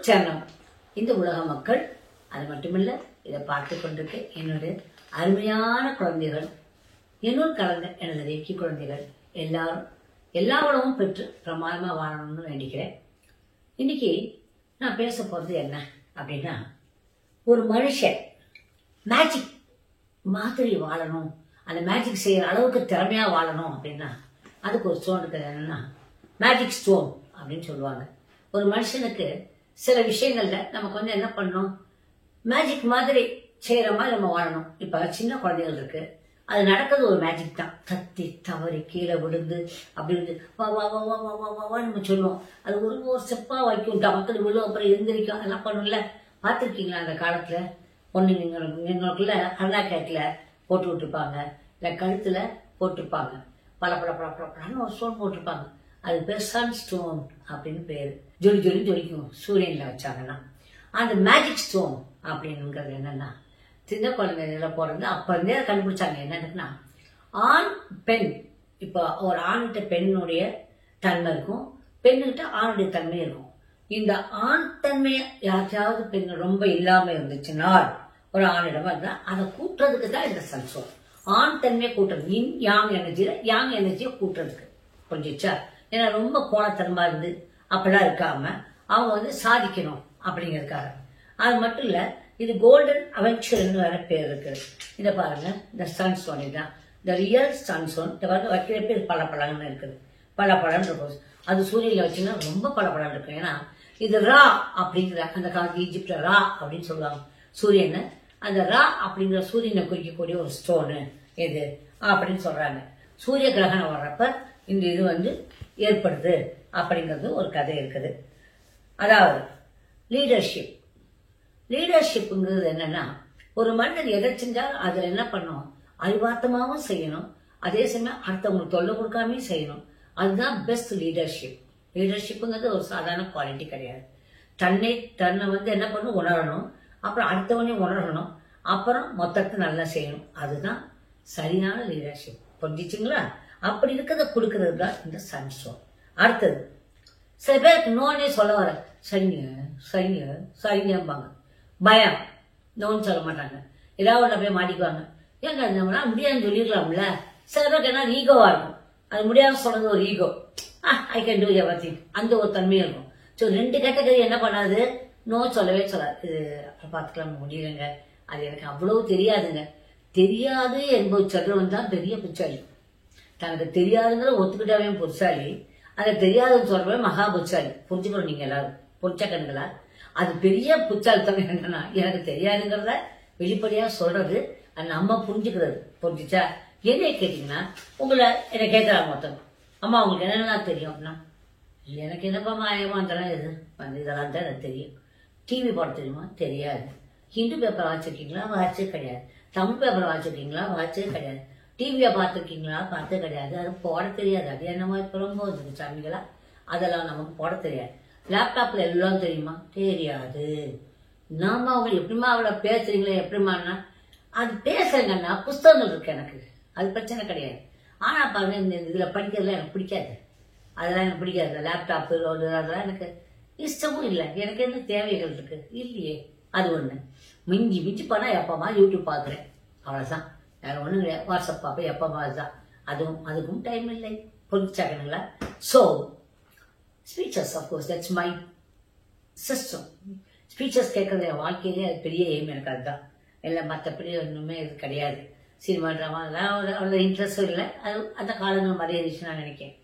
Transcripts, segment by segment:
சரணம். இந்த உலக மக்கள் அது மட்டுமில்ல, இதை பார்த்து கொண்டிருக்க என்னுடைய அருமையான குழந்தைகள், என்னோடு கலந்த எனது ரேக்கி குழந்தைகள் எல்லாரும் எல்லா உலகமும் பெற்று பிரமாதமா வாழணும்னு வேண்டிக்கிறேன். இன்னைக்கு நான் பேச போறது என்ன அப்படின்னா, ஒரு மனுஷன் மேஜிக் மாதிரி வாழணும், அந்த மேஜிக் செய்யற அளவுக்கு திறமையா வாழணும் அப்படின்னா அதுக்கு ஒரு ஸ்டோன் இருக்குது. என்னன்னா மேஜிக் ஸ்டோன் அப்படின்னு சொல்லுவாங்க. ஒரு மனுஷனுக்கு சில விஷயங்கள்ல நம்ம கொஞ்சம் என்ன பண்ணணும், மேஜிக் மாதிரி செய்யற மாதிரி நம்ம வாழணும். இப்ப சின்ன குழந்தைகள் இருக்கு, அது நடக்கிறது ஒரு மேஜிக் தான். கத்தி தவறி கீழே விழுந்து அப்படி இருந்து வா வா வா வா வா வா வா நம்ம சொல்லுவோம். அது ஒரு ஸ்டெப்பா வைக்கும், டமக்கல் விழும், அப்புறம் எழுந்திரிக்கும், அதெல்லாம் பண்ணும்ல. பார்த்துருக்கீங்களா அந்த காலத்துல பொண்ணுங்களுக்குள்ள அண்ணா கேட்ல போட்டு விட்டுருப்பாங்க, இல்ல கழுத்துல போட்டிருப்பாங்க, பல பல பல பலன்னு ஒரு ஸ்டோன் போட்டிருப்பாங்க. அது பேர் சன் ஸ்டோன் அப்படின்னு பேரு. ஜொலி ஜொலி ஜொலிக்கும் சூரியன்ல வச்சாங்கன்னா. அந்த மேஜிக் ஸ்டோன் அப்படின்னுங்கிறது என்னன்னா, சின்ன குழந்தைங்கள போறது அப்ப இருந்தே கண்டுபிடிச்சாங்க. என்னன்னா, ஆண் பெண், இப்ப ஒரு ஆண்கிட்ட பெண்ணுடைய தன்மை இருக்கும், பெண்ணுகிட்ட ஆணுடைய தன்மை இருக்கும். இந்த ஆண் தன்மையை யாருக்காவது பெண் ரொம்ப இல்லாம இருந்துச்சுன்னா ஒரு ஆணிடமா இருந்தா அதை கூட்டுறதுக்கு தான் இந்த சன் ஸ்டோன். ஆண் தன்மையை கூட்டுறது, இன் யாங் எனர்ஜியில யாங் எனர்ஜியை கூட்டுறதுக்கு. புரிஞ்சிச்சா? ஏன்னா ரொம்ப கோணத்தனமா இருந்து அப்படிலாம் இருக்காம அவங்க சாதிக்கணும் அப்படிங்கிறதுக்காக. அது மட்டும் இல்ல, இது கோல்டன் அவென்ச்சர்னு வேற பேர் இருக்கு. இதை பாருங்க, இந்த சன் ஸ்டோன் இதுதான் இந்த ரியல் சன் ஸ்டோன். இந்த பாருங்க, வைக்கிற பேர் பல பழம்னு இருக்குது. பல பழம் இருக்கும். அது சூரியன்ல வச்சுன்னா ரொம்ப பல பழம் இருக்கும். ஏன்னா இது ரா அப்படிங்கிற அந்த காலத்து ஈஜிப்ட்ல ரா அப்படின்னு சொல்லுவாங்க சூரியனை. அந்த ரா அப்படிங்கிற சூரியனை குறிக்கக்கூடிய ஒரு ஸ்டோனு எது அப்படின்னு சொல்றாங்க. சூரிய கிரகணம் வர்றப்ப இந்த இது ஏற்படுது அப்படிங்கிறது ஒரு கதை இருக்குது. அதாவது லீடர்ஷிப். லீடர்ஷிப்ங்கிறது என்னன்னா, ஒரு மனிதன் எதை செஞ்சாலும் அதுல என்ன பண்ணும், அறிவார்த்தமாவும் செய்யணும், அதே சமயம் அடுத்தவங்களுக்கு தொல்லை கொடுக்காம செய்யணும். அதுதான் பெஸ்ட் லீடர்ஷிப். லீடர்ஷிப்புங்கிறது ஒரு சாதாரண குவாலிட்டி கிடையாது. தன்னை என்ன பண்ணும், உணரணும், அப்புறம் அடுத்தவனையும் உணரணும், அப்புறம் மொத்தத்தை நல்லா செய்யணும். அதுதான் சரியான லீடர்ஷிப். புரிஞ்சிச்சுங்களா? அப்படி இருக்கிறத கொடுக்கறது தான் இந்த சன் ஸ்டோன். அடுத்தது, சில பேருக்கு நோனே சொல்ல வர, சரிங்க சரிங்க சரிங்கம்பாங்க. பயம், நோன்னு சொல்ல மாட்டாங்க. ஏதாவது ஒண்ணு போய் மாட்டிக்குவாங்க. ஏங்க நம்மளா முடியாதுன்னு சொல்லிடலாம்ல. சில பேருக்கு என்ன ஈகோவா இருக்கும், அது முடியாம சொல்றது ஒரு ego. I can do everything, அந்த ஒரு தன்மையும் இருக்கும். ஸோ ரெண்டு கேட்டகரி என்ன பண்ணாது, நோ சொல்லவே சொல்லாது. இது பார்த்துக்கலாம், முடியலங்க, அது எனக்கு அவ்வளவு தெரியாதுங்க. தெரியாது என்பது சொல்றவன் தான் பெரிய புச்சாலி. தனக்கு தெரியாதுங்கிற ஒத்துக்கிட்டாவே புத்தாலி, அதை தெரியாதுன்னு சொல்றவே மகா புச்சாலி. புரிஞ்சுக்கணும் நீங்க எல்லாரும், புரிச்ச கண்களா. அது பெரிய புச்சாலித்தனம் என்னன்னா, எனக்கு தெரியாதுங்கிறத வெளிப்படையா சொல்றது, நம்ம புரிஞ்சுக்கிறது. புரிஞ்சுச்சா? என்ன கேட்டீங்கன்னா, என்னை கேட்கறாங்க மொத்தம், அம்மா உங்களுக்கு என்னென்னலாம் தெரியும் அப்படின்னா, எனக்கு என்னப்பா மாயமாந்தெல்லாம் இது இதெல்லாம் தான் எனக்கு தெரியும். டிவி போட தெரியுமா? தெரியாது. ஹிந்து பேப்பர் வாசிச்சிருக்கீங்களா? வாட்சே கிடையாது. தமிழ் பேப்பர் வாசிச்சிருக்கீங்களா? வாட்சே கிடையாது. டிவியை பார்த்துருக்கீங்களா? பார்த்தே கிடையாது. அது போட தெரியாது. அது என்னமோ இப்ப ரொம்ப வந்துருக்கு சாமிகளா, அதெல்லாம் நமக்கு போட தெரியாது. லேப்டாப்ல எல்லாம் தெரியுமா? தெரியாது. நாம அவங்க எப்படிமா அவளை பேசுறீங்களே, எப்படிமான்னா, அது பேசுறீங்கன்னா புஸ்தகங்கள் இருக்கு எனக்கு, அது பிரச்சனை கிடையாது. ஆனா பாருங்க, இந்த இதுல படிக்கிறதுலாம் எனக்கு பிடிக்காது. அதெல்லாம் எனக்கு பிடிக்காது. லேப்டாப் அதெல்லாம் எனக்கு இஷ்டமும் இல்லை. எனக்கு என்ன தேவைகள் இருக்கு இல்லையே. அது ஒண்ணு. மிஞ்சி மிஞ்சி பண்ணா எப்பமா யூடியூப் பாக்குறேன், அவ்வளவுதான். வேற ஒண்ணும் கிடையாது. வாட்ஸ்அப் பார்ப்பேன் எப்பமா, அதுதான். அதுக்கும் டைம் இல்லை. புரிஞ்சாக்கணுங்களா? So speeches, of course that's my system. Speeches கேட்கறது என் வாழ்க்கையிலே அது பெரிய எய்ம். எனக்கு அதுதான். இல்லை மற்றபடி ஒன்றுமே இது கிடையாது. சினிமா ட்ராமா அதெல்லாம் அவ்வளோ இன்ட்ரெஸ்டும் இல்லை. அது அந்த காலங்கள் மறையிருச்சு நான் நினைக்கிறேன்.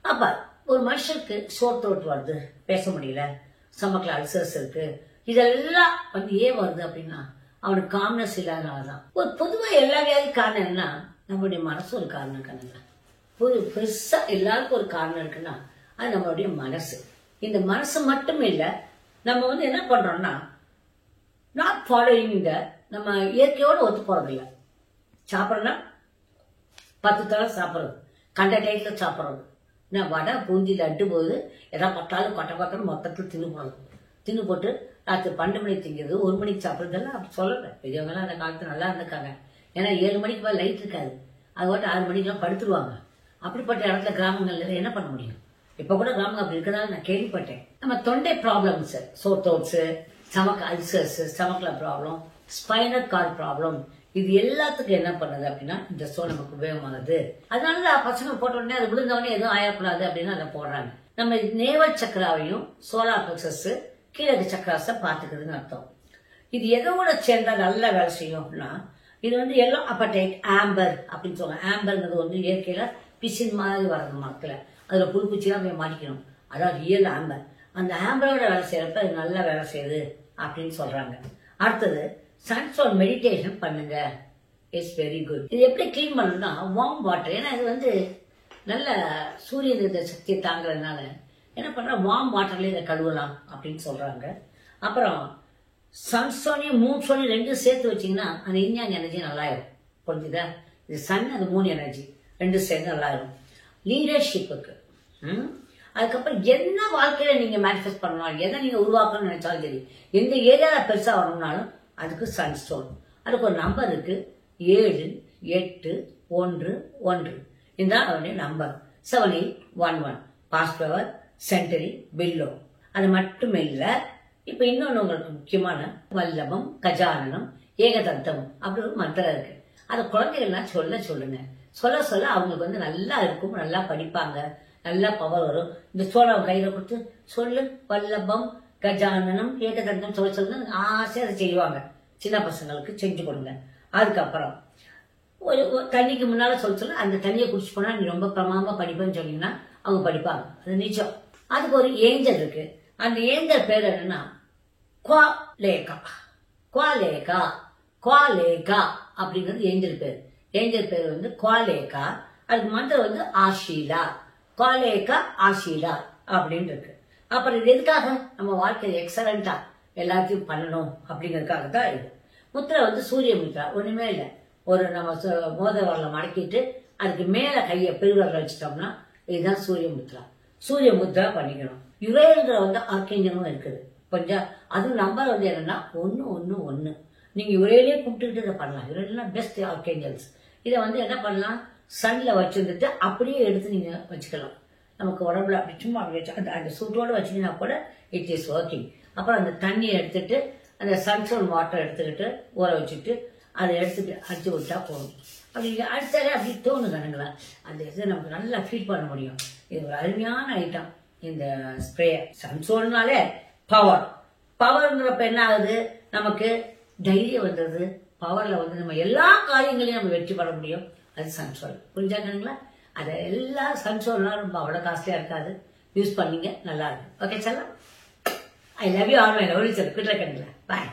அப்ப ஒரு மனுஷனுக்கு சோர் த்ரோட் வருது, பேச முடியல, ஸ்டமக்ல அல்சர்ஸ் இருக்கு, இதெல்லாம் ஏன் வருது அப்படின்னா அவனுக்கு காம்னஸ் இல்லாதனாலதான். ஒரு பொதுவா எல்லா வியாதிக்கும் காரணம் என்னன்னா, நம்மளுடைய மனசு ஒரு காரணம் கண்ணுங்க. பெருசா எல்லாருக்கும் ஒரு காரணம் இருக்குன்னா அது நம்மளுடைய மனசு. இந்த மனசு மட்டும் இல்ல, நம்ம என்ன பண்றோம்னா, நாட் ஃபாலோயிங் இந்த நம்ம இயற்கையோட ஒத்து போறது இல்லை. சாப்பிடறோம்னா 10 தடவை சாப்பிட்றது, கண்ட டைத்துல சாப்பிட்றது, வடை பூந்தி லட்டு போது எதாவது பட்டாலும் கொட்டை மொத்தத்தில் தின்னு போட்டு ராத்திரி 12 மணிக்கு திங்கிறது, 1 மணிக்கு சாப்பிட்றதெல்லாம் அப்படி சொல்லலை. பெரியவங்கலாம் அந்த காலத்துல நல்லா இருந்திருக்காங்க. ஏன்னா 7 மணிக்கு மேலே லைட் இருக்காது, அது 6 மணிக்கெல்லாம் படுத்துருவாங்க. அப்படிப்பட்ட இடத்துல கிராமங்கள்ல என்ன பண்ண முடியும்? இப்ப கூட கிராமம் அப்படி இருக்கிறதால நான் கேள்விப்பட்டேன். நம்ம தொண்டை problems, sore throats, stomach ulcers, ஸ்டமக்ல ப்ராப்ளம், ஸ்பைனல் கார்ட் ப்ராப்ளம், இது எல்லாத்துக்கும் என்ன பண்ணுது அப்படின்னா இந்த ஸ்டோன் நமக்கு உபயோகமானது. அதனாலதான் பசங்க போட்ட உடனே அது விழுந்த உடனே எதுவும் ஆயக்கூடாது அப்படின்னு அதை போடுறாங்க. நம்ம நேவல் சக்கராவையும் சோலார் பிளக்ஸஸ் கீழே சக்கராஸை பாத்துக்கிறதுன்னு அர்த்தம். இது எதோட சேர்ந்தா நல்லா வேலை செய்யும் அப்படின்னா இது வந்து எல்லோ அப்படைட் ஆம்பர் அப்படின்னு சொல்லுவாங்க. ஆம்பர்ங்கிறது வந்து இயற்கையில பிசின் மாதிரி வர்றது மரத்துல அதுல புழுப்பூச்சிலாம் போய் மாட்டிக்கணும். அதாவது ரியல் ஆம்பர். அந்த ஆம்பரோட வேலை செய்யறப்ப இது நல்லா வேலை செய்யுது அப்படின்னு சொல்றாங்க. அடுத்தது சன்ஸ்டோன் மெடிடேஷன் பண்ணுங்க. It's very good. இது எப்படி கிளீன் பண்ணணும்னா வார்ம் வாட்டர். ஏன்னா இது வந்து நல்ல சூரிய சக்தியை தாங்குறதுனால என்ன பண்ற வார்ம் வாட்டர்ல இதை கழுவலாம் அப்படின்னு சொல்றாங்க. அப்புறம் சன்ஸ்டோனையும் மூன்ஸ்டோனையும் ரெண்டும் சேர்த்து வச்சீங்கன்னா அந்த இன்யான் எனர்ஜி நல்லாயிரும். புரிஞ்சுதா? இது சன் அது மூணு எனர்ஜி ரெண்டும் சேர்ந்து நல்லாயிரும். லீடர்ஷிப்புக்கு அதுக்கப்புறம் என்ன வாழ்க்கையில நீங்க மேனிஃபெஸ்ட் பண்ணலாம், எதை நீங்க உருவாக்கணும்னு நினைச்சாலும் சரி, எந்த ஏரியால பெருசா வரணும்னாலும் அதுக்கு சன்ஸ்டோன். அதுக்கு ஒரு நம்பர் இருக்கு 7811. இந்த அவனுடைய நம்பர் 7811. பாஸ்ட் பவர், சென்டரி, பில்லோ. அது மட்டும் இல்ல, இப்ப இன்னொன்னு உங்களுக்கு முக்கியமான வல்லபம், கஜானனம், ஏகதந்தம் அப்படி ஒரு மந்திரம் இருக்கு. அதை குழந்தைகள்லாம் சொல்லுங்க. சொல்ல சொல்ல அவங்களுக்கு வந்து நல்லா இருக்கும், நல்லா படிப்பாங்க, நல்லா பவர் வரும். இந்த சோழம் கையில கொடுத்து சொல்லு வல்லபம் கஜானனம் ஏகதந்தம் சொல்ல ஆசையா அதை செய்வாங்க. சின்ன பசங்களுக்கு செஞ்சு கொடுங்க. அதுக்கப்புறம் ஒரு தண்ணிக்கு முன்னால சொல்ல அந்த தண்ணியை குடிச்சு போனா நீ ரொம்ப பிரமாதமா படிப்பேன்னு சொன்னீங்கன்னா அவங்க படிப்பாங்க. அது நிஜம். அதுக்கு ஒரு ஏஞ்சல் இருக்கு. அந்த ஏஞ்சல் பேர் என்னன்னா குவாலேகா. குவாலேகா குவாலேகா அப்படிங்கிறது ஏஞ்சல் பேர். ஏஞ்சல் பேர் வந்து குவாலேகா. அதுக்கு மந்திரம் வந்து ஆஷீலா. குவாலேகா ஆஷீலா அப்படின்னு இருக்கு. அப்புறம் இது எதுக்காக நம்ம வாழ்க்கையை எக்ஸலண்டா எல்லாத்தையும் பண்ணணும் அப்படிங்கிறதுக்காக தான் இது. முத்திரை வந்து சூரிய முத்திரா. ஒண்ணுமே இல்லை, ஒரு நம்ம மோதிரவரல மடக்கிட்டு அதுக்கு மேல கையை பெருவரல வச்சுட்டோம்னா இதுதான் சூரிய முத்திரா. சூரிய முத்திரா பண்ணிக்கணும். யுரேங்கிற வந்து ஆர்கேஞ்சலும் இருக்குது கொஞ்சம். அது நம்பர் வந்து என்னன்னா 111. நீங்க யுரேலே கூப்பிட்டுக்கிட்டு இதை பண்ணலாம். யுரேலாம் பெஸ்ட் ஆர்கேஞ்சல்ஸ். இதை வந்து என்ன பண்ணலாம், சன்ல வச்சிருந்துட்டு அப்படியே எடுத்து நீங்க வச்சுக்கலாம். நமக்கு உடம்புல அப்படி சும்மா அப்படி வச்சு அந்த சூட்டோட வச்சீங்கன்னா கூட இட் இஸ் ஒர்க்கிங். அப்புறம் அந்த தண்ணியை எடுத்துட்டு அந்த சன்ஸ்டோன் வாட்டர் எடுத்துக்கிட்டு ஊற வச்சுட்டு அதை எடுத்துட்டு அடிச்சு விட்டா போதும். அப்படி அடிச்சாலே அப்படி தோணுங்க. அந்த இதை நமக்கு நல்லா ஃபீல் பண்ண முடியும். இது ஒரு அருமையான ஐட்டம் இந்த ஸ்ப்ரே. சன்ஸ்டோன்னாலே பவர். பவர்ங்கிறப்ப என்ன ஆகுது, நமக்கு தைரியம் வந்தது. பவர்ல வந்து நம்ம எல்லா காரியங்களையும் நம்ம வெற்றி பெற முடியும். அது சன்ஸ்டோன். புரிஞ்சாக்கணுங்களா? அதை எல்லா சன்ஸ்டோன்லாம் ரொம்ப அவ்வளவு காஸ்ட்லியா இருக்காது. யூஸ் பண்ணீங்க, நல்லா இருக்கு. Okay sir, I love you all my lovely sir. Good luck. Bye.